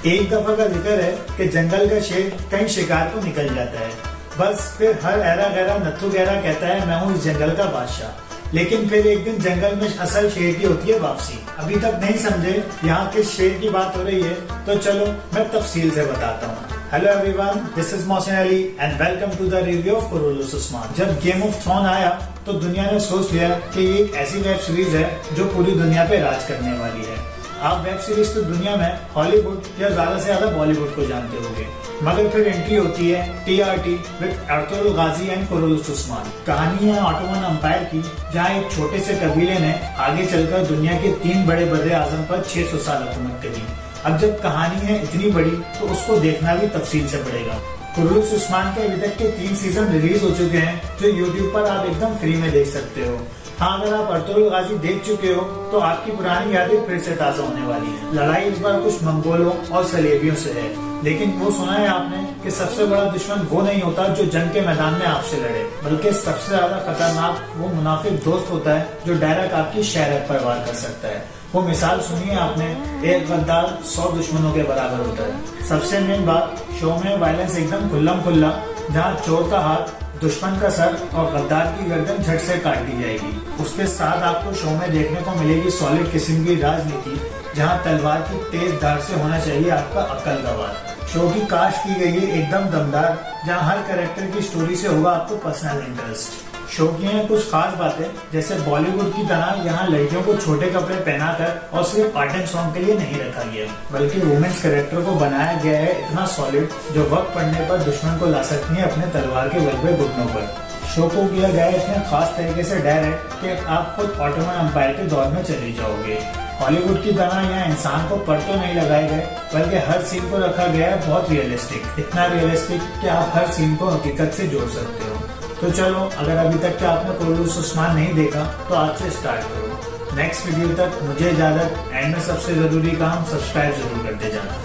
एक दफा का जिक्र है कि जंगल का शेर कहीं शिकार को निकल जाता है। बस फिर हर ऐरा गैरा नत्थु गैरा कहता है मैं हूँ इस जंगल का बादशाह। लेकिन फिर एक दिन जंगल में असल शेर की होती है वापसी। अभी तक नहीं समझे यहाँ किस शेर की बात हो रही है, तो चलो मैं तफसील से बताता हूँ। Hello everyone, this is Mohsin Ali and welcome to the review of Kurulus Osman. जब गेम ऑफ थ्रोन आया तो दुनिया ने सोच लिया कि ये एक ऐसी वेब सीरीज है जो पूरी दुनिया पे राज करने वाली है। आप वेब सीरीज की दुनिया में हॉलीवुड या ज्यादा से ज्यादा बॉलीवुड को जानते होंगे, मगर फिर एंट्री होती है TRT with Ertugrul Ghazi and Kurulus Usman. कहानी है ऑटोमन अंपायर की, जहाँ एक छोटे से कबीले ने आगे चलकर दुनिया के 3 बड़े बदे आजम पर 600 साल हुकूमत करी। अब जब कहानी है इतनी बड़ी तो उसको देखना भी तफसील से पड़ेगा। कुरुलुस उस्मान के अभी तक के 3 सीजन रिलीज हो चुके हैं, जो यूट्यूब पर आप एकदम फ्री में देख सकते हो। हाँ, अगर आप अर्तुगरुल गाजी देख चुके हो तो आपकी पुरानी यादें फिर से ताजा होने वाली है। लड़ाई इस बार कुछ मंगोलों और सलेबियों से है, लेकिन वो सुना है आपने कि सबसे बड़ा दुश्मन वो नहीं होता जो जंग के मैदान में आपसे लड़े, बल्कि सबसे ज्यादा खतरनाक वो मुनाफिक दोस्त होता है जो डायरेक्ट आपकी शहरत पर वार कर सकता है। वो मिसाल सुनी है आपने, एक गद्दार 100 दुश्मनों के बराबर होता है। सबसे मेन बात, शो में वायलेंस एकदम खुल्लम खुल्ला, जहाँ चोर का हाथ, दुश्मन का सर और गद्दार की गर्दन झट से काट दी जाएगी। उसके साथ आपको शो में देखने को मिलेगी सॉलिड किस्म की राजनीति, जहां तलवार की तेज धार से होना चाहिए आपका अक्ल का वार। शो की कास्ट की गई है एकदम दमदार, जहां हर कैरेक्टर की स्टोरी से होगा आपको पर्सनल इंटरेस्ट। शो की हैं कुछ खास बातें, जैसे बॉलीवुड की तरह यहाँ लड़कियों को छोटे कपड़े पहनाकर और सिर्फ पार्ट एंड सॉन्ग के लिए नहीं रखा गया, बल्कि वुमेन्स कैरेक्टर को बनाया गया है इतना सॉलिड जो वक्त पड़ने पर दुश्मन को ला सकती है अपने तलवार के बल पे घुटनों पर। शो को किया गया है इतने खास तरीके से डायरेक्ट कि आप खुद ऑटोमन अंपायर के दौर में चले जाओगे। हॉलीवुड की तरह यहाँ इंसान को पर तो नहीं लगाए गए, बल्कि हर सीन को रखा गया है बहुत रियलिस्टिक, इतना रियलिस्टिक कि आप हर सीन को हकीकत से जोड़ सकते हो। तो चलो, अगर अभी तक के आपने कुरुलुस उस्मान नहीं देखा तो आज से स्टार्ट करो। नेक्स्ट वीडियो तक मुझे इजाजत, एंड में सबसे जरूरी काम, सब्सक्राइब जरूर करते जाना।